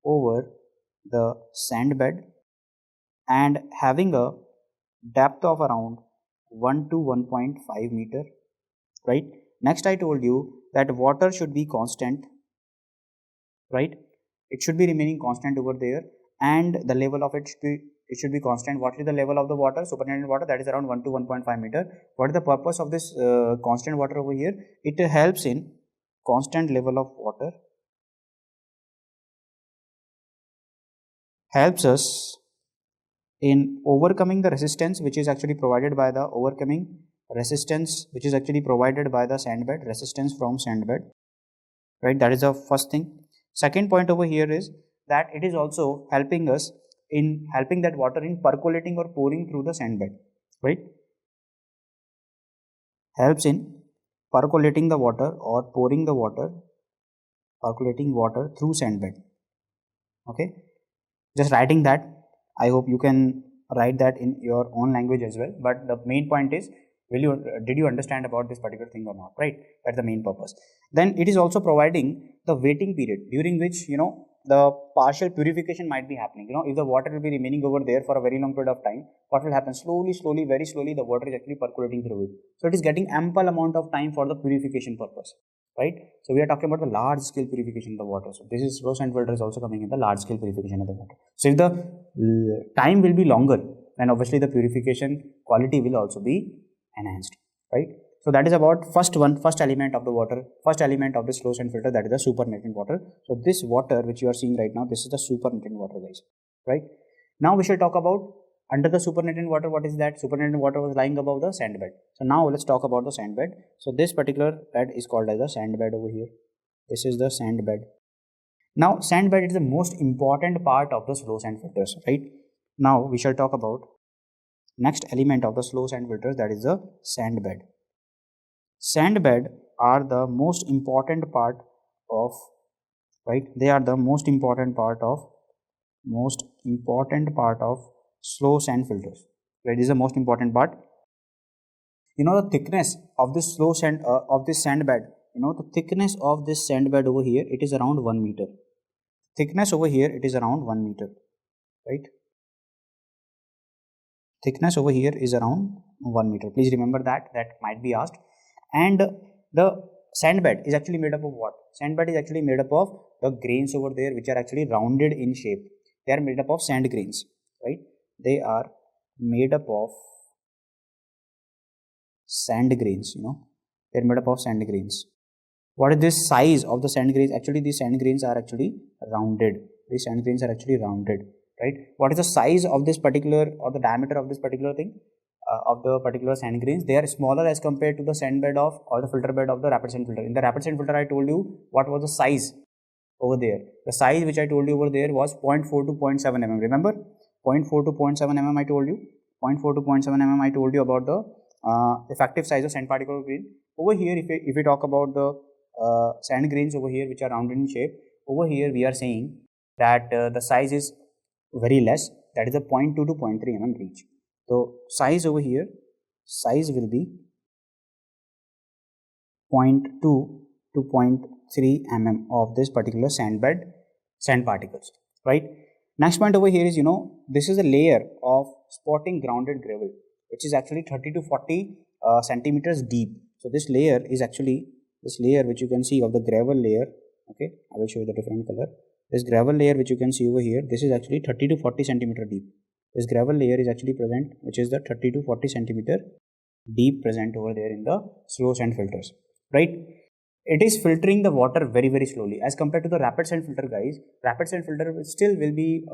over the sand bed and having a depth of around 1 to 1.5 meter, right? Next I told you that water should be constant, right? It should be remaining constant over there, and the level of it should be constant. What is the level of the water, supernatant water? That is around 1 to 1.5 meter. What is the purpose of this constant water over here? It helps in constant level of water, helps us in overcoming the resistance which is actually provided by the overcoming resistance which is actually provided by the sand bed, resistance from sand bed, right? That is the first thing. Second point over here is that it is also helping us in helping that water in percolating or pouring through the sand bed, right? Helps in percolating the water or pouring the water, percolating water through sand bed. Okay, just writing that. I hope you can write that in your own language as well, but the main point is, did you understand about this particular thing or not, right? That's the main purpose. Then it is also providing the waiting period during which the partial purification might be happening. If the water will be remaining over there for a very long period of time, what will happen? Slowly, very slowly, the water is actually percolating through it. So it is getting ample amount of time for the purification purpose, right? So we are talking about the large scale purification of the water. So this is flow and filter is also coming in the large scale purification of the water. So if the time will be longer, then obviously the purification quality will also be enhanced, right? So that is about first element of the water, first element of this flow and filter, that is the supernatant water. So this water which you are seeing right now, this is the supernatant water, guys, right? Now we shall talk about under the supernatant water. What is that? Supernatant water was lying above the sand bed. So now let's talk about the sand bed. So this particular bed is called as the sand bed over here. This is the sand bed. Now sand bed is the most important part of the slow sand filters, right? Now we shall talk about next element of the slow sand filters, that is the sand bed. Sand bed are the most important part of, right? They are the most important part of slow sand filters, right? This is the most important part. The thickness of this slow sand of this sand bed, the thickness of this sand bed over here, it is around 1 meter. Thickness over here, it is around 1 meter, right? Thickness over here is around 1 meter. Please remember that might be asked. And the sand bed is actually made up of what? Sand bed is actually made up of the grains over there which are actually rounded in shape. They are made up of sand grains, right? They are made up of sand grains, they are made up of sand grains. What is this size of the sand grains? Actually, these sand grains are actually rounded. These sand grains are actually rounded, right? What is the size of this particular, or the diameter of this particular thing? Of the particular sand grains, they are smaller as compared to the sand bed of, or the filter bed of the rapid sand filter. In the rapid sand filter, I told you what was the size over there. The size which I told you over there was 0.4 to 0.7 mm. Remember, 0.4 to 0.7 mm I told you. 0.4 to 0.7 mm I told you about the effective size of sand particle grain. Over here, if we talk about the sand grains over here which are rounded in shape, over here we are saying that the size is very less, that is a 0.2 to 0.3 mm range. So size over here, size will be 0.2 to 0.3 mm of this particular sand particles, right? Next point over here is, this is a layer of spotting grounded gravel which is actually 30 to 40 centimeters deep. So this layer is actually, this layer which you can see of the gravel layer, okay, I will show you the different color. This gravel layer which you can see over here, this is actually 30 to 40 centimeter deep. This gravel layer is actually present, which is the 30 to 40 centimeter deep present over there in the slow sand filters, right? It is filtering the water very, very slowly as compared to the rapid sand filter, guys. Rapid sand filter still will be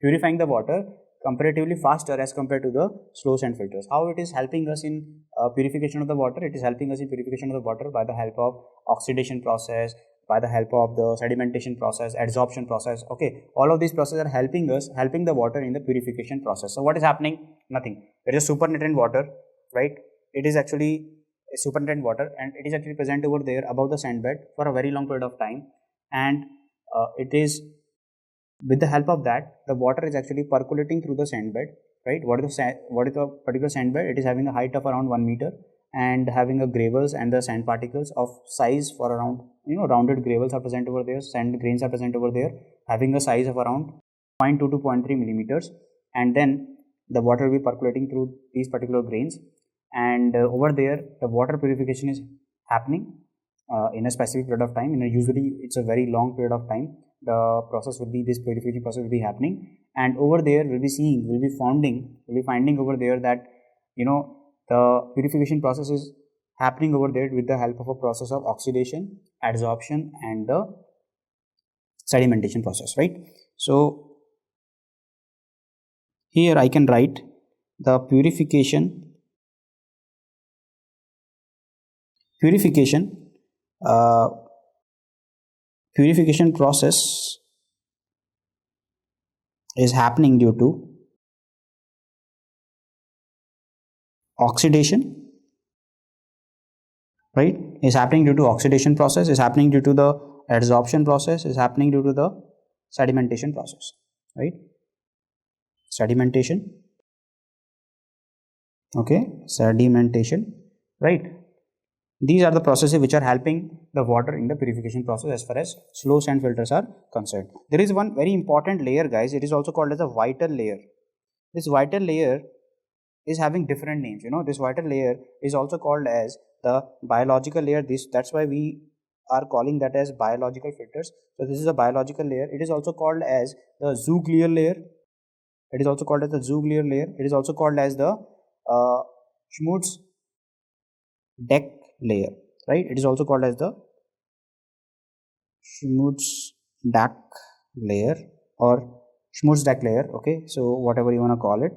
purifying the water comparatively faster as compared to the slow sand filters. How it is helping us in purification of the water? It is helping us in purification of the water by the help of oxidation process, by the help of the sedimentation process, adsorption process. Okay, all of these processes are helping the water in the purification process. So what is happening? Nothing. There is supernatant water, right? It is actually a supernatant water, and it is actually present over there above the sand bed for a very long period of time, and it is, with the help of that, the water is actually percolating through the sand bed, right? What is the particular sand bed? It is having a height of around 1 meter and having a gravels and the sand particles of size for around, rounded gravels are present over there, sand grains are present over there, having a size of around 0.2 to 0.3 millimeters, and then the water will be percolating through these particular grains, and over there the water purification is happening in a specific period of time. Usually it's a very long period of time. The process will be, this purification process will be happening, and over there we'll be finding over there that the purification process is happening over there with the help of a process of oxidation, adsorption, and the sedimentation process, right? So here I can write the purification purification uh, purification process is happening due to oxidation, right? Is happening due to oxidation process, is happening due to the adsorption process, is happening due to the sedimentation process, right? Sedimentation, okay, sedimentation, right? These are the processes which are helping the water in the purification process as far as slow sand filters are concerned. There is one very important layer, guys. It is also called as a vital layer. This vital layer is having different names. This vital layer is also called as the biological layer. That's why we are calling that as biological filters. So this is a biological layer. It is also called as the zooglea layer. It is also called as the zooglea layer. It is also called as the schmutzdecke layer, right? It is also called as the schmutzdecke layer or schmutzdecke layer. Okay, so whatever you want to call it,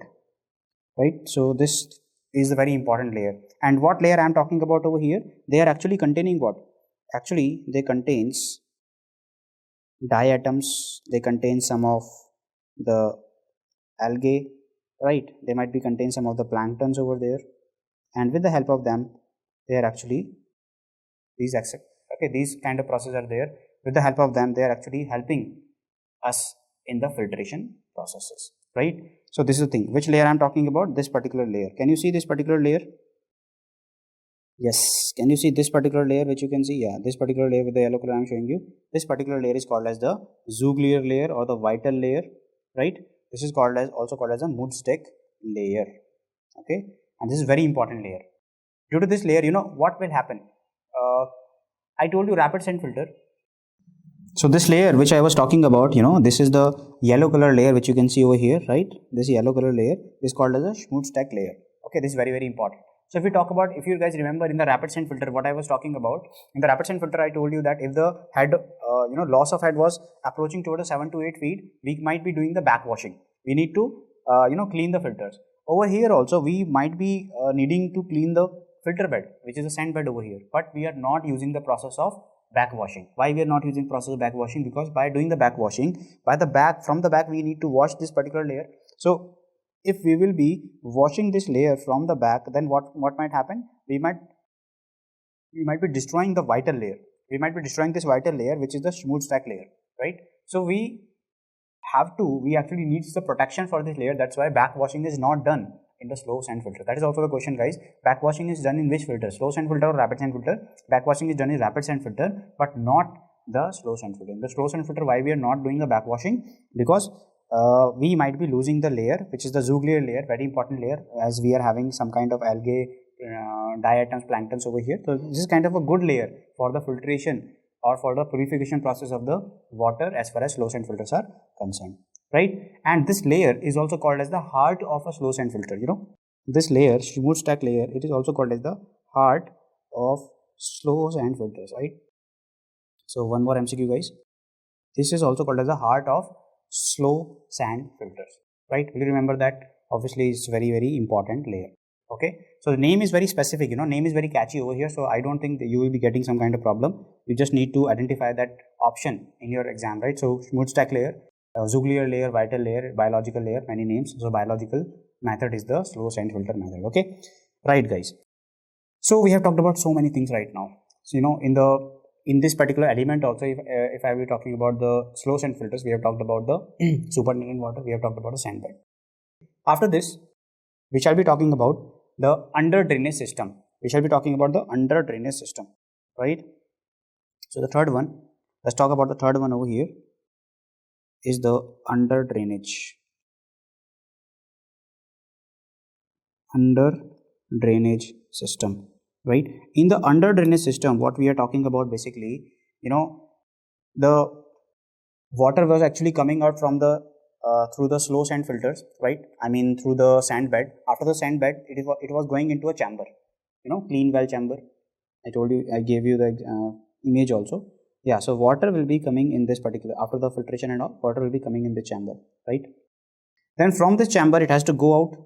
right? So this is a very important layer. And what layer I am talking about over here? They are actually containing what? Actually, they contains diatoms. They contain some of the algae, right? They might be contain some of the planktons over there, and with the help of them, they are actually these kind of processes are there. With the help of them, they are actually helping us in the filtration processes, right? So this is the thing. Which layer I am talking about? This particular layer. Can you see this particular layer? Yes. Can you see this particular layer, which you can see? Yeah, this particular layer with the yellow color I am showing you. This particular layer is called as the zooglea layer or the vital layer, right? This is also called as a schmutzdecke layer. Okay, and this is very important layer. Due to this layer, what will happen? I told you rapid sand filter. So this layer which I was talking about, this is the yellow color layer which you can see over here, right? This yellow color layer is called as a schmutzdecke layer. Okay, this is very, very important. So if we talk about, if you guys remember in the rapid sand filter, what I was talking about, in the rapid sand filter, I told you that if the head, loss of head was approaching toward 7 to 8 feet, we might be doing the backwashing. We need to, clean the filters. Over here also, we might be needing to clean the filter bed, which is a sand bed over here, but we are not using the process of backwashing. Why we are not using process of backwashing? Because by doing the backwashing, from the back we need to wash this particular layer. So if we will be washing this layer from the back, then what might happen? We might be destroying the vital layer. We might be destroying this vital layer, which is the schmutzdecke layer, right? So we actually need the protection for this layer. That's why backwashing is not done in the slow sand filter. That is also the question, guys. Backwashing is done in which filter? Slow sand filter or rapid sand filter? Backwashing is done in rapid sand filter, but not the slow sand filter. In the slow sand filter, why we are not doing the backwashing? Because we might be losing the layer, which is the zooglea layer, very important layer, as we are having some kind of algae, diatoms, planktons over here. So this is kind of a good layer for the filtration or for the purification process of the water as far as slow sand filters are concerned, right? And this layer is also called as the heart of a slow sand filter. This layer, schmutzdecke layer, it is also called as the heart of slow sand filters, right? So one more MCQ, guys. This is also called as the heart of slow sand filters, right? Will you remember that? Obviously, it's very, very important layer. Okay, so the name is very specific, name is very catchy over here, so I don't think that you will be getting some kind of problem. You just need to identify that option in your exam, right? So schmutzdecke layer, zooglea layer, vital layer, biological layer, many names. So biological method is the slow sand filter method. Okay, right, guys. So we have talked about so many things right now. So in this particular element also, if I will be talking about the slow sand filters, we have talked about the supernatant water, we have talked about the sand bed. After this, we shall be talking about the under drainage system. We shall be talking about the under drainage system, right? So the third one, let's talk about the third one over here, is the under drainage. Under drainage system, right? In the under drainage system, what we are talking about basically, the water was actually coming out from the through the slow sand filters, right? I mean through the sand bed. After the sand bed, it was going into a chamber, clean well chamber. I told you, I gave you the image also. Yeah, so water will be coming in this particular, after the filtration and all, water will be coming in the chamber, right? Then from this chamber, it has to go out.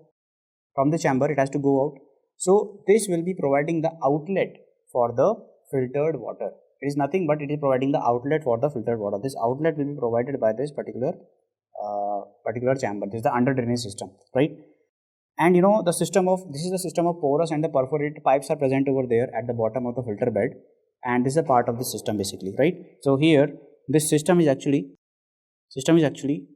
From the chamber, it has to go out. So this will be providing the outlet for the filtered water. It is nothing but it is providing the outlet for the filtered water. This outlet will be provided by this particular chamber. This is the under drainage system, right? And you know, this is the system of porous and the perforated pipes are present over there at the bottom of the filter bed, and this is a part of the system basically, right? So here this system is actually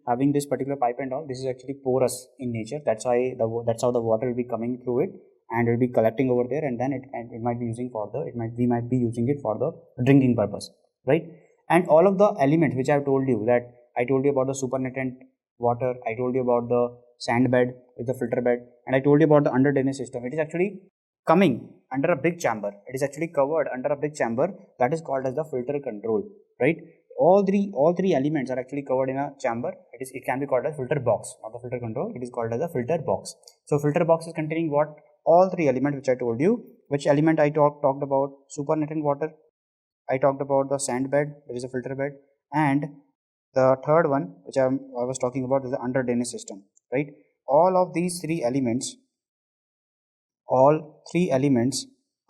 having this particular pipe and all. This is actually porous in nature. That's how the water will be coming through it and will be collecting over there, and then it might be using for the we might be using it for the drinking purpose, right? And all of the elements which I have told you, that I told you about the supernatant water, I told you about the sand bed with the filter bed, and I told you about the under drainage system. It is actually coming under a big chamber. It is actually covered under a big chamber that is called as the filter control, right? All three elements are actually covered in a chamber. It can be called as filter box, not the filter control. It is called as a filter box. So filter box is containing what? All three elements which I told you. Which element I talked about? Supernatant water. I talked about the sand bed, there is a filter bed, and the third one which I was talking about is the under drainage system, right? All of these three elements,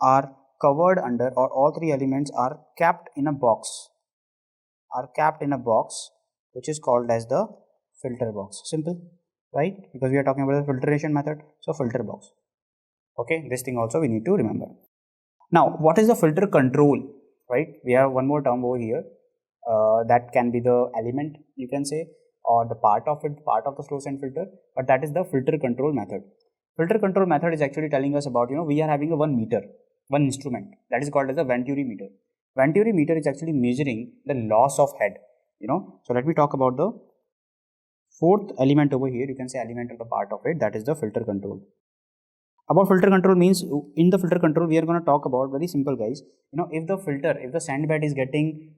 are covered under, or all three elements are kept in a box, which is called as the filter box. Simple, right? Because we are talking about the filtration method, so filter box. Okay, this thing also we need to remember. Now, what is the filter control, right? We have one more term over here, that can be the element, you can say, or the part of the flow sand filter, but that is the filter control method. Filter control method is actually telling us about, we are having a one instrument that is called as a Venturi meter. Venturi meter is actually measuring the loss of head, So let me talk about the fourth element over here. You can say element of the part of it, that is the filter control. About filter control means, in the filter control we are going to talk about, very simple guys, if the sand bed is getting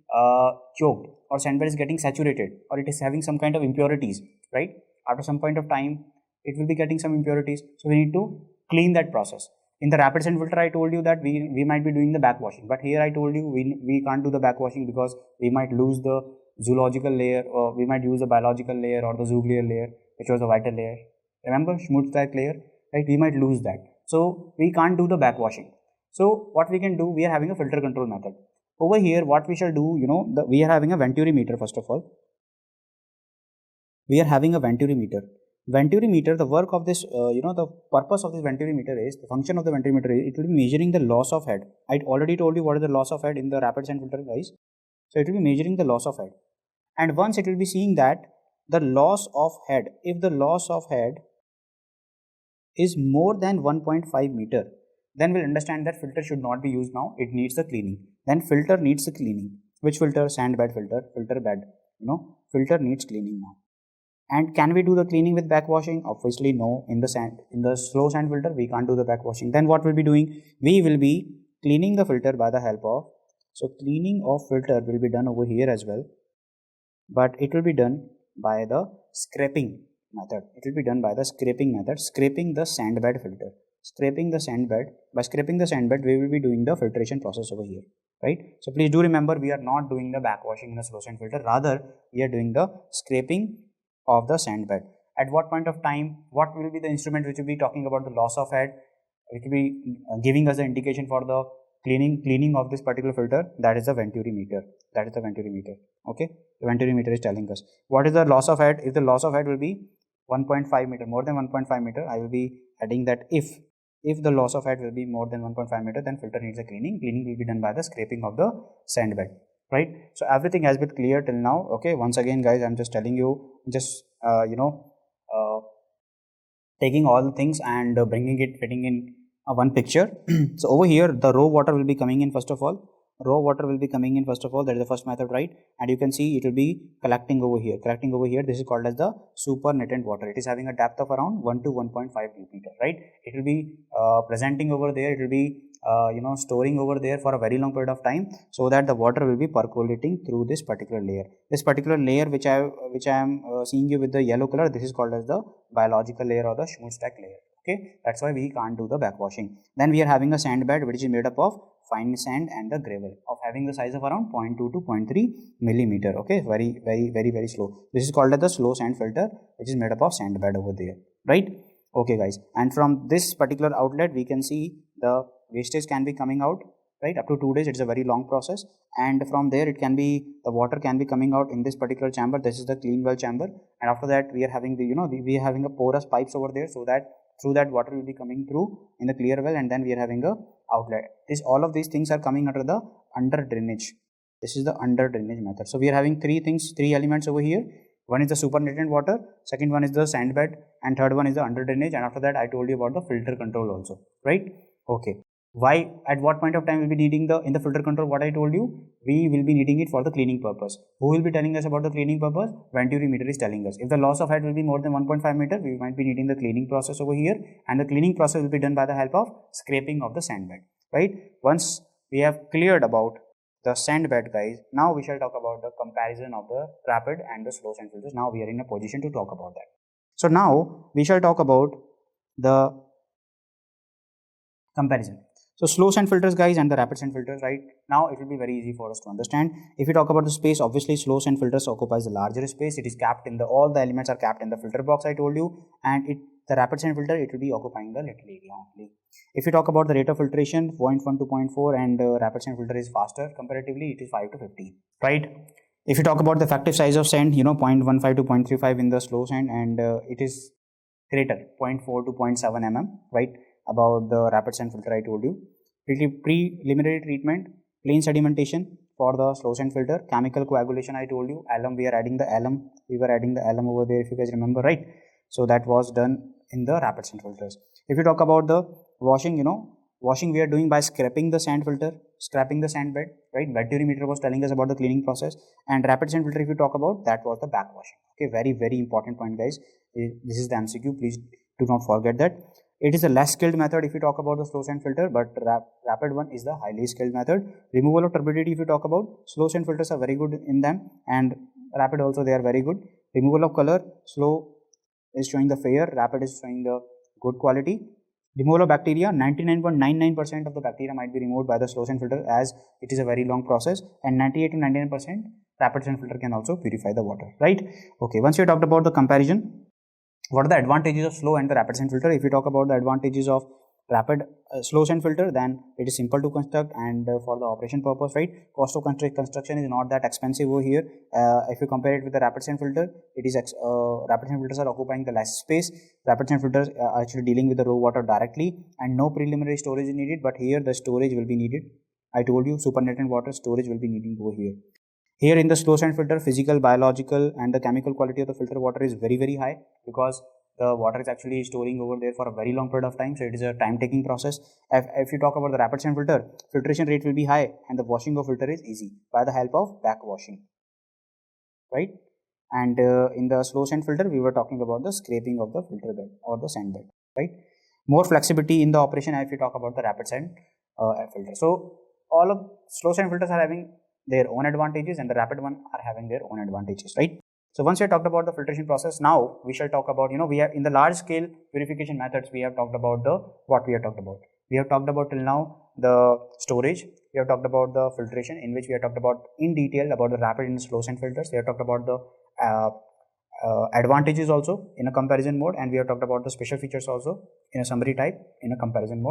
choked, or sand bed is getting saturated, or it is having some kind of impurities, right? After some point of time it will be getting some impurities, so we need to clean that process. In the rapid sand filter I told you that we might be doing the backwashing, but here I told you we can't do the backwashing because we might lose the zoological layer, or we might use the biological layer or the zooglial layer, which was the vital layer. Remember schmutzdecke layer, right? We might lose that, so we can't do the backwashing. So what we can do, we are having a filter control method. Over here what we shall do, we are having a Venturi meter. First of all, we are having a Venturi meter. Venturi meter, the work of this, the purpose of this Venturi meter is, the function of the Venturi meter is, it will be measuring the loss of head. I already told you what is the loss of head in the rapid sand filter, guys. So it will be measuring the loss of head, and once it will be seeing that the loss of head, if the loss of head is more than 1.5 meter, then we'll understand that filter should not be used now, it needs the cleaning. Then filter needs the cleaning. Which filter? Sand bed filter, filter bed, filter needs cleaning now. And can we do the cleaning with backwashing? Obviously no. In the slow sand filter we can't do the backwashing. Then what we'll be doing? We will be cleaning the filter by the help of, so cleaning of filter will be done over here as well, but it will be done by the scraping method. It will be done by the scraping method, scraping the sand bed filter. Scraping the sand bed. By scraping the sand bed, we will be doing the filtration process over here, right? So please do remember, we are not doing the backwashing in the slow sand filter, rather we are doing the scraping of the sand bed. At what point of time, what will be the instrument which will be talking about the loss of head, which will be giving us the indication for the cleaning of this particular filter? That is the Venturi meter. That is the Venturi meter. Okay, the Venturi meter is telling us what is the loss of head. If the loss of head will be 1.5 meter, more than 1.5 meter, I will be adding that if the loss of head will be more than 1.5 meter, then filter needs a cleaning. Cleaning will be done by the scraping of the sand bed, right? So everything has been clear till now. Okay, once again guys, I'm just telling you, just taking all the things and fitting in one picture. So over here the raw water will be coming in. First of all, that is the first method, right? And you can see it will be collecting over here. This is called as the supernatant water. It is having a depth of around 1 to 1.5 meter, right? It will be presenting over there. It will be storing over there for a very long period of time, so that the water will be percolating through this particular layer. This particular layer which I am seeing you with the yellow color, this is called as the biological layer or the schmutzdecke layer. Okay, that's why we can't do the backwashing. Then we are having a sand bed which is made up of fine sand and the gravel, of having the size of around 0.2 to 0.3 millimeter. Okay, very slow. This is called as the slow sand filter, which is made up of sand bed over there, right? Okay guys, and from this particular outlet we can see the wastage can be coming out. right? Up to 2 days, it's a very long process, and from there it can be, the water can be coming out in this particular chamber. This is the clean well chamber, and after that we are having the, we are having a porous pipes over there, so that through that water will be coming through in the clear well, and then we are having a outlet. All of these things are coming under the under drainage. This is the under drainage method. So we are having three elements over here. One is the supernatant water, second one is the sand bed, and third one is the under drainage, and after that I told you about the filter control also, right? Okay. Why, at what point of time we'll be needing in the filter control? What I told you, we will be needing it for the cleaning purpose. Who will be telling us about the cleaning purpose? Venturimeter is telling us. If the loss of height will be more than 1.5 meter, we might be needing the cleaning process over here, and the cleaning process will be done by the help of scraping of the sand bed, right? Once we have cleared about the sand bed, guys, now we shall talk about the comparison of the rapid and the slow sand filters. Now we are in a position to talk about that. So now we shall talk about the comparison. So slow sand filters, guys, and the rapid sand filters, right? Now it will be very easy for us to understand. If we talk about the space, obviously slow sand filters occupies the larger space. It is capped in all the elements are capped in the filter box, I told you, and the rapid sand filter, it will be occupying the little area only. If you talk about the rate of filtration, 0.1 to 0.4, and rapid sand filter is faster comparatively, it is 5 to 15, right? If you talk about the effective size of sand, 0.15 to 0.35 in the slow sand, and it is greater, 0.4 to 0.7 mm, right? About the rapid sand filter, I told you. Preliminary treatment, plain sedimentation for the slow sand filter, chemical coagulation, I told you, alum, we were adding the alum over there, if you guys remember, right? So that was done in the rapid sand filters. If you talk about the washing, washing we are doing by scraping the sand filter, scraping the sand bed, right? Venturimeter was telling us about the cleaning process, and rapid sand filter, if you talk about, that was the backwashing. Okay, very, very important point, guys. This is the MCQ, please do not forget that. It is a less skilled method if you talk about the slow sand filter, but rapid one is the highly skilled method. Removal of turbidity, if you talk about, slow sand filters are very good in them, and rapid also they are very good. Removal of color, slow is showing the fair, rapid is showing the good quality. Removal of bacteria, 99.99% of the bacteria might be removed by the slow sand filter, as it is a very long process, and 98 to 99% rapid sand filter can also purify the water, right? Okay, once we talked about the comparison, what are the advantages of slow and the rapid sand filter? If you talk about the advantages of rapid slow sand filter, then it is simple to construct, and for the operation purpose, right? Cost of construction is not that expensive over here. If you compare it with the rapid sand filter, it is rapid sand filters are occupying the less space. Rapid sand filters are actually dealing with the raw water directly, and no preliminary storage is needed, but here the storage will be needed. I told you, supernatant water storage will be needing over here. Here in the slow sand filter, physical, biological, and the chemical quality of the filter water is very, very high, because the water is actually storing over there for a very long period of time, so it is a time-taking process. If you talk about the rapid sand filter, filtration rate will be high, and the washing of filter is easy by the help of backwashing, right? And in the slow sand filter, we were talking about the scraping of the filter bed or the sand bed, right? More flexibility in the operation if you talk about the rapid sand filter. So all of slow sand filters are having their own advantages, and the rapid one are having their own advantages, right? So once we have talked about the filtration process, now we shall talk about, we have in the large scale purification methods, we have talked about what we have talked about. We have talked about till now the storage, we have talked about the filtration, in which we have talked about in detail about the rapid and slow sand filters. We have talked about the advantages also in a comparison mode, and we have talked about the special features also in a summary type in a comparison mode.